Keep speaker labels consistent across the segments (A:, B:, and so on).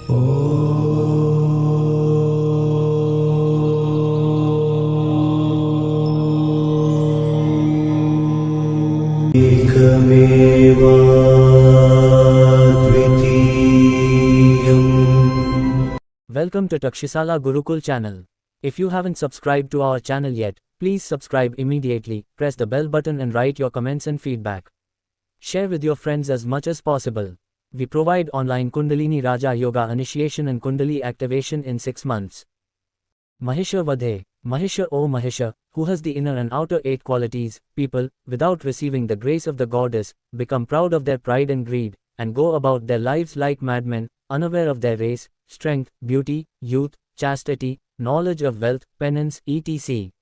A: Welcome to Takshisala Gurukul channel. If you haven't subscribed to our channel yet, please subscribe immediately, press the bell button and write your comments and feedback. Share with your friends as much as possible. We provide online Kundalini Raja Yoga initiation and Kundali activation in 6 months. Mahisha Vadhe, Mahisha O Mahisha, who has the inner and outer 8 qualities, people, without receiving the grace of the goddess, become proud of their pride and greed, and go about their lives like madmen, unaware of their race, strength, beauty, youth, chastity, knowledge of wealth, penance, etc.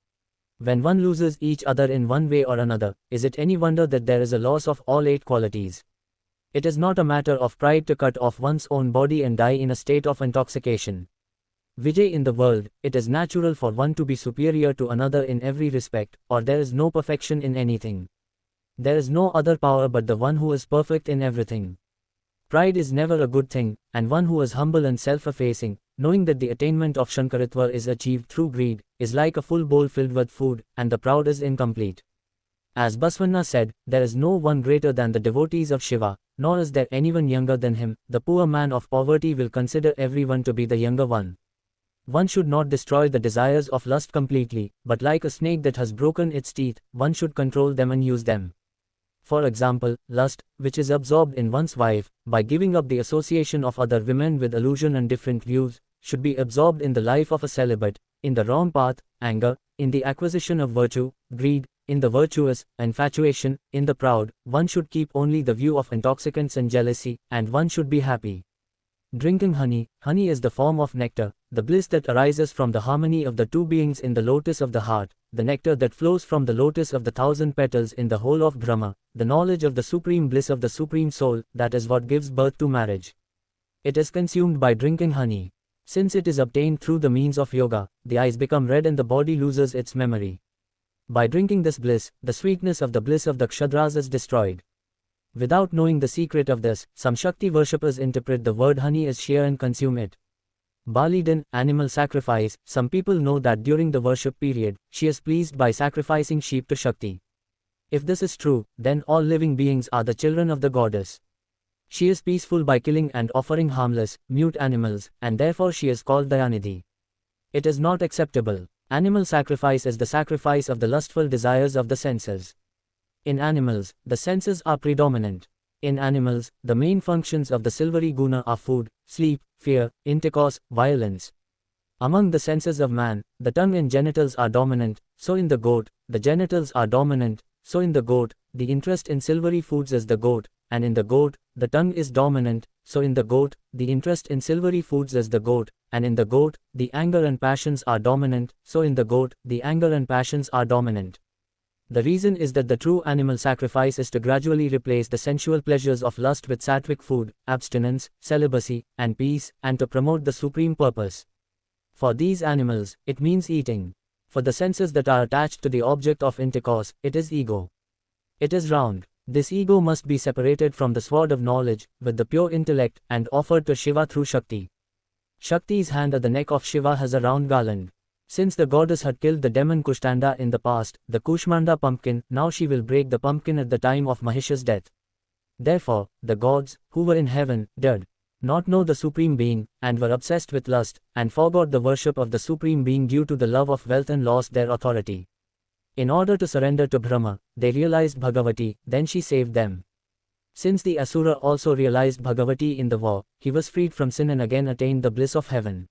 A: When one loses each other in one way or another, is it any wonder that there is a loss of all 8 qualities? It is not a matter of pride to cut off one's own body and die in a state of intoxication. Vijay, in the world, it is natural for one to be superior to another in every respect, or there is no perfection in anything. There is no other power but the one who is perfect in everything. Pride is never a good thing, and one who is humble and self-effacing, knowing that the attainment of Shankaritva is achieved through greed, is like a full bowl filled with food, and the proud is incomplete. As Basvanna said, there is no one greater than the devotees of Shiva, nor is there anyone younger than him. The poor man of poverty will consider everyone to be the younger one. One should not destroy the desires of lust completely, but like a snake that has broken its teeth, one should control them and use them. For example, lust, which is absorbed in one's wife, by giving up the association of other women with illusion and different views, should be absorbed in the life of a celibate, in the wrong path, anger, in the acquisition of virtue, greed, in the virtuous, infatuation, in the proud. One should keep only the view of intoxicants and jealousy, and one should be happy. Drinking honey, honey is the form of nectar, the bliss that arises from the harmony of the two beings in the lotus of the heart, the nectar that flows from the lotus of the 1,000 petals in the whole of Brahma, the knowledge of the supreme bliss of the supreme soul, that is what gives birth to marriage. It is consumed by drinking honey. Since it is obtained through the means of yoga, the eyes become red and the body loses its memory. By drinking this bliss, the sweetness of the bliss of the Kshadras is destroyed. Without knowing the secret of this, some Shakti worshippers interpret the word honey as shear and consume it. Balidan, animal sacrifice. Some people know that during the worship period, she is pleased by sacrificing sheep to Shakti. If this is true, then all living beings are the children of the goddess. She is peaceful by killing and offering harmless, mute animals, and therefore she is called Dayanidhi. It is not acceptable. Animal sacrifice is the sacrifice of the lustful desires of the senses. In animals, the senses are predominant. In animals, the main functions of the silvery guna are food, sleep, fear, intercourse, violence. Among the senses of man, the tongue and genitals are dominant, so in the goat, the genitals are dominant, so in the goat, the interest in silvery foods is the goat, and in the goat, the tongue is dominant, so in the goat, the interest in silvery foods is the goat, and in the goat, the anger and passions are dominant, so in the goat, the anger and passions are dominant. The reason is that the true animal sacrifice is to gradually replace the sensual pleasures of lust with sattvic food, abstinence, celibacy, and peace, and to promote the supreme purpose. For these animals, it means eating. For the senses that are attached to the object of intercourse, it is ego. It is round. This ego must be separated from the sword of knowledge, with the pure intellect, and offered to Shiva through Shakti. Shakti's hand at the neck of Shiva has a round garland. Since the goddess had killed the demon Kushtanda in the past, the Kushmanda pumpkin, now she will break the pumpkin at the time of Mahisha's death. Therefore, the gods, who were in heaven, did not know the Supreme Being, and were obsessed with lust, and forgot the worship of the Supreme Being due to the love of wealth and lost their authority. In order to surrender to Brahma, they realized Bhagavati, then she saved them. Since the Asura also realized Bhagavati in the war, he was freed from sin and again attained the bliss of heaven.